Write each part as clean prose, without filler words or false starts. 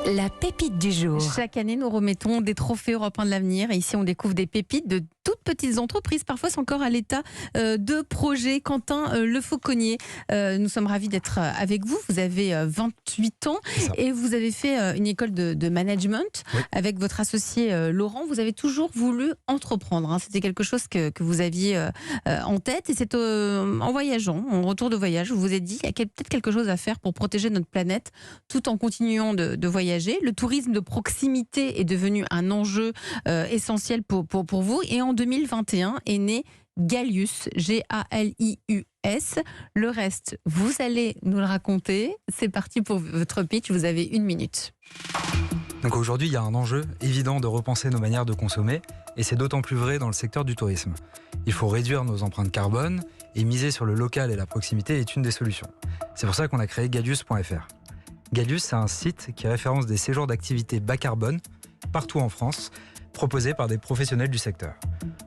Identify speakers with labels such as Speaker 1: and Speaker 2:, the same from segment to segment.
Speaker 1: La pépite du jour.
Speaker 2: Chaque année, nous remettons des trophées européens de l'avenir. Et ici, on découvre des pépites de toutes petites entreprises, parfois c'est encore à l'état de projet. Quentin Le Fauconnier, nous sommes ravis d'être avec vous. Vous avez 28 ans et vous avez fait une école de management avec votre associé Laurent. Vous avez toujours voulu entreprendre. Hein. C'était quelque chose que vous aviez en tête. Et c'est en voyageant, en retour de voyage, vous vous êtes dit qu'il y a peut-être quelque chose à faire pour protéger notre planète tout en continuant de voyager. Le tourisme de proximité est devenu un enjeu essentiel pour vous. Et en 2021 est né Galius, G-A-L-I-U-S. Le reste, vous allez nous le raconter. C'est parti pour votre pitch. Vous avez 1 minute.
Speaker 3: Donc aujourd'hui, il y a un enjeu évident de repenser nos manières de consommer. Et c'est d'autant plus vrai dans le secteur du tourisme. Il faut réduire nos empreintes carbone et miser sur le local et la proximité est une des solutions. C'est pour ça qu'on a créé Galius.fr. Galius, c'est un site qui référence des séjours d'activités bas carbone partout en France, proposés par des professionnels du secteur.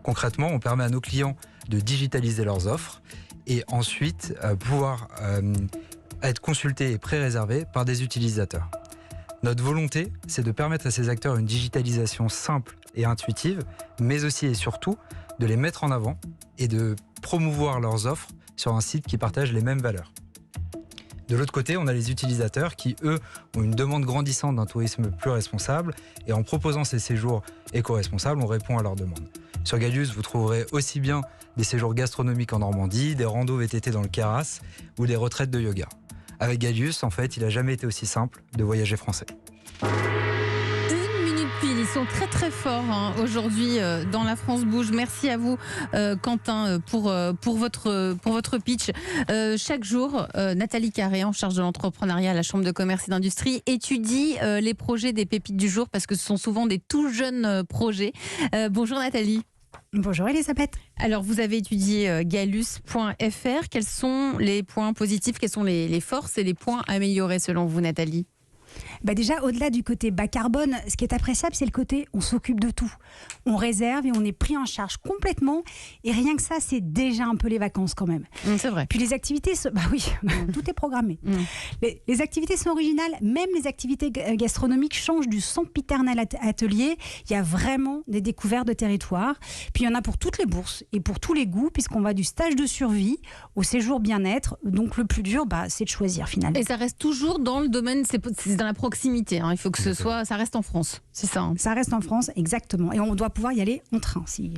Speaker 3: Concrètement, on permet à nos clients de digitaliser leurs offres et ensuite pouvoir être consultés et pré-réservés par des utilisateurs. Notre volonté, c'est de permettre à ces acteurs une digitalisation simple et intuitive, mais aussi et surtout de les mettre en avant et de promouvoir leurs offres sur un site qui partage les mêmes valeurs. De l'autre côté, on a les utilisateurs qui, eux, ont une demande grandissante d'un tourisme plus responsable. Et en proposant ces séjours éco-responsables, on répond à leurs demandes. Sur Galius, vous trouverez aussi bien des séjours gastronomiques en Normandie, des randos VTT dans le Queyras ou des retraites de yoga. Avec Galius, en fait, il n'a jamais été aussi simple de voyager français.
Speaker 2: 1 minute pile, ils sont très très forts aujourd'hui dans La France Bouge. Merci à vous Quentin pour votre pitch. Chaque jour, Nathalie Carré, en charge de l'entrepreneuriat à la Chambre de commerce et d'industrie, étudie les projets des pépites du jour parce que ce sont souvent des tout jeunes projets. Bonjour Nathalie.
Speaker 4: Bonjour Elisabeth.
Speaker 2: Alors vous avez étudié Galius.fr. Quels sont les points positifs, quelles sont les forces et les points améliorés selon vous Nathalie ?
Speaker 4: Déjà, au-delà du côté bas carbone, ce qui est appréciable, c'est le côté on s'occupe de tout. On réserve et on est pris en charge complètement. Et rien que ça, c'est déjà un peu les vacances quand même.
Speaker 2: C'est vrai.
Speaker 4: Puis les activités, tout est programmé. Les activités sont originales. Même les activités gastronomiques changent du sempiternel atelier. Il y a vraiment des découvertes de territoire. Puis il y en a pour toutes les bourses et pour tous les goûts, puisqu'on va du stage de survie au séjour bien-être. Donc le plus dur, c'est de choisir finalement.
Speaker 2: Et ça reste toujours dans le domaine, c'est dans la proximité. Il faut que ça reste en France. C'est ça.
Speaker 4: Ça reste en France, exactement. Et on doit pouvoir y aller en train, si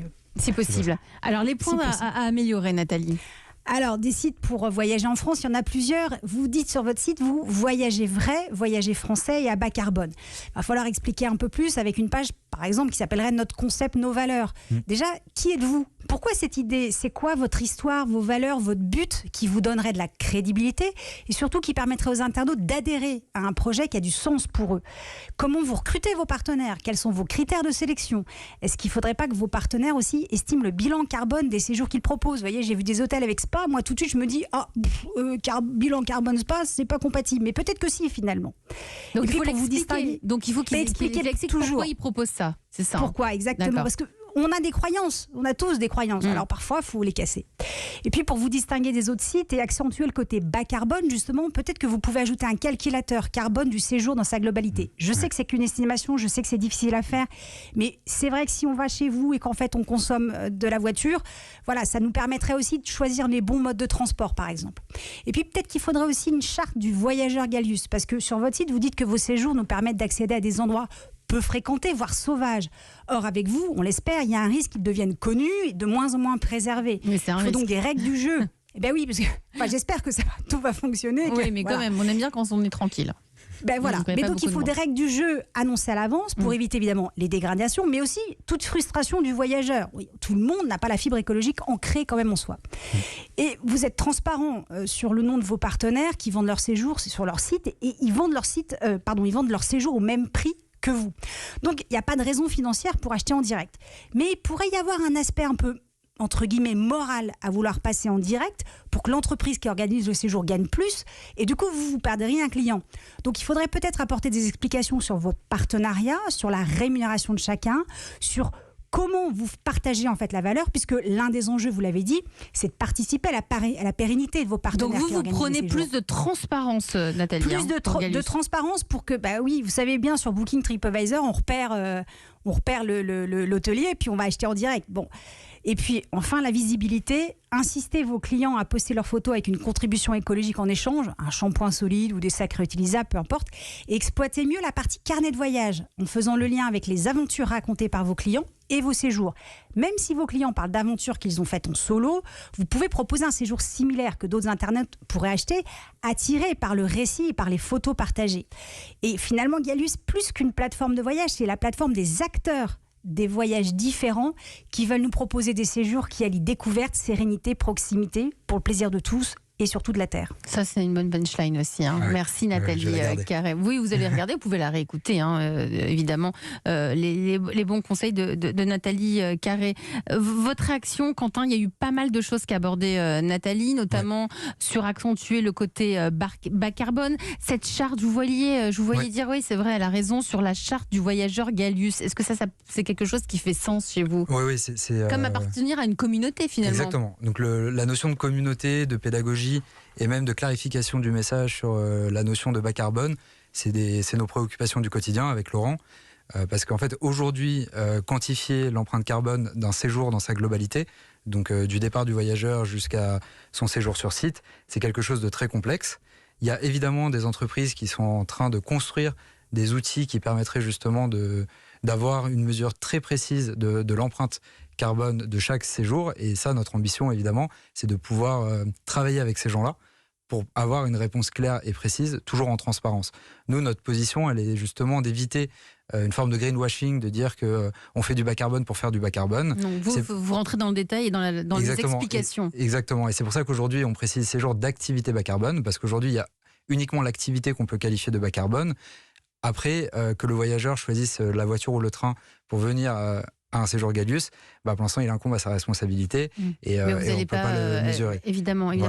Speaker 2: possible. Alors les points à améliorer, Nathalie.
Speaker 4: Alors, des sites pour voyager en France, il y en a plusieurs. Vous dites sur votre site, vous voyagez vrai, voyagez français et à bas carbone. Il va falloir expliquer un peu plus avec une page, par exemple, qui s'appellerait Notre concept, nos valeurs. Déjà, qui êtes-vous ? Pourquoi cette idée ? C'est quoi votre histoire, vos valeurs, votre but qui vous donnerait de la crédibilité et surtout qui permettrait aux internautes d'adhérer à un projet qui a du sens pour eux ? Comment vous recrutez vos partenaires ? Quels sont vos critères de sélection ? Est-ce qu'il ne faudrait pas que vos partenaires aussi estiment le bilan carbone des séjours qu'ils proposent ? Vous voyez, j'ai vu des hôtels avec spa, moi tout de suite je me dis bilan carbone spa, c'est pas compatible. Mais peut-être que si finalement.
Speaker 2: Donc il faut
Speaker 4: vous distinguer.
Speaker 2: Donc il faut qu'il explique toujours pourquoi ils proposent ça. C'est ça.
Speaker 4: Pourquoi exactement ? Parce que on a des croyances, on a tous des croyances. Alors parfois, il faut les casser. Et puis pour vous distinguer des autres sites et accentuer le côté bas carbone, justement, peut-être que vous pouvez ajouter un calculateur carbone du séjour dans sa globalité. Je sais que c'est qu'une estimation, je sais que c'est difficile à faire, mais c'est vrai que si on va chez vous et qu'en fait on consomme de la voiture, voilà, ça nous permettrait aussi de choisir les bons modes de transport, par exemple. Et puis peut-être qu'il faudrait aussi une charte du voyageur Galius, parce que sur votre site, vous dites que vos séjours nous permettent d'accéder à des endroits peu fréquentés, voire sauvages. Or, avec vous, on l'espère, il y a un risque qu'ils deviennent connus et de moins en moins préservés. Il faut donc des règles du jeu. Eh bien oui, parce que j'espère que tout va fonctionner.
Speaker 2: Oui, mais quand même, on aime bien quand on est tranquille.
Speaker 4: Mais donc il faut des règles du jeu annoncées à l'avance pour éviter évidemment les dégradations, mais aussi toute frustration du voyageur. Oui, tout le monde n'a pas la fibre écologique ancrée quand même en soi. Et vous êtes transparent sur le nom de vos partenaires qui vendent leur séjour, c'est sur leur site, et ils vendent leur séjour au même prix que vous. Donc il n'y a pas de raison financière pour acheter en direct. Mais il pourrait y avoir un aspect un peu entre guillemets moral à vouloir passer en direct pour que l'entreprise qui organise le séjour gagne plus et du coup vous perdriez un client. Donc il faudrait peut-être apporter des explications sur vos partenariats, sur la rémunération de chacun, sur Comment vous partagez en fait la valeur, puisque l'un des enjeux, vous l'avez dit, c'est de participer à la pérennité de vos partenaires.
Speaker 2: Donc vous prenez plus de transparence, Nathalie.
Speaker 4: Plus de transparence pour que, oui, vous savez bien, sur Booking TripAdvisor, on repère l'hôtelier et puis on va acheter en direct. Bon. Et puis, enfin, la visibilité. Incitez vos clients à poster leurs photos avec une contribution écologique en échange, un shampoing solide ou des sacs réutilisables, peu importe. Et exploitez mieux la partie carnet de voyage en faisant le lien avec les aventures racontées par vos clients et vos séjours. Même si vos clients parlent d'aventures qu'ils ont faites en solo, vous pouvez proposer un séjour similaire que d'autres internautes pourraient acheter, attirés par le récit et par les photos partagées. Et finalement, Galius, plus qu'une plateforme de voyage, c'est la plateforme des acteurs des voyages différents qui veulent nous proposer des séjours qui allient découverte, sérénité, proximité pour le plaisir de tous et surtout de la Terre.
Speaker 2: Ça, c'est une bonne punchline aussi. Hein.
Speaker 3: Ouais,
Speaker 2: merci Nathalie Carré. Oui, vous allez regarder, vous pouvez la réécouter, évidemment. Les bons conseils de Nathalie Carré. Votre réaction, Quentin, il y a eu pas mal de choses qu'a abordé Nathalie, notamment sur accentuer le côté bas carbone. Cette charte, je vous voyais dire, oui, c'est vrai, elle a raison, sur la charte du voyageur Galius. Est-ce que ça c'est quelque chose qui fait sens chez vous?
Speaker 3: Oui, c'est
Speaker 2: comme appartenir à une communauté, finalement.
Speaker 3: Exactement. Donc la notion de communauté, de pédagogie et même de clarification du message sur la notion de bas carbone, c'est nos préoccupations du quotidien avec Laurent. Parce qu'en fait, aujourd'hui, quantifier l'empreinte carbone d'un séjour dans sa globalité, donc du départ du voyageur jusqu'à son séjour sur site, c'est quelque chose de très complexe. Il y a évidemment des entreprises qui sont en train de construire des outils qui permettraient justement d'avoir une mesure très précise de l'empreinte carbone de chaque séjour. Et ça, notre ambition, évidemment, c'est de pouvoir travailler avec ces gens-là pour avoir une réponse claire et précise, toujours en transparence. Nous, notre position, elle est justement d'éviter une forme de greenwashing, de dire qu'on fait du bas carbone pour faire du bas carbone.
Speaker 2: Donc vous rentrez dans le détail et dans les explications.
Speaker 3: Exactement. Et c'est pour ça qu'aujourd'hui, on précise séjour d'activité bas carbone, parce qu'aujourd'hui, il y a uniquement l'activité qu'on peut qualifier de bas carbone. Après, que le voyageur choisisse la voiture ou le train pour venir à un séjour Galius, pour l'instant, il incombe à sa responsabilité et on ne peut pas le mesurer.
Speaker 2: Évidemment.
Speaker 3: Voilà.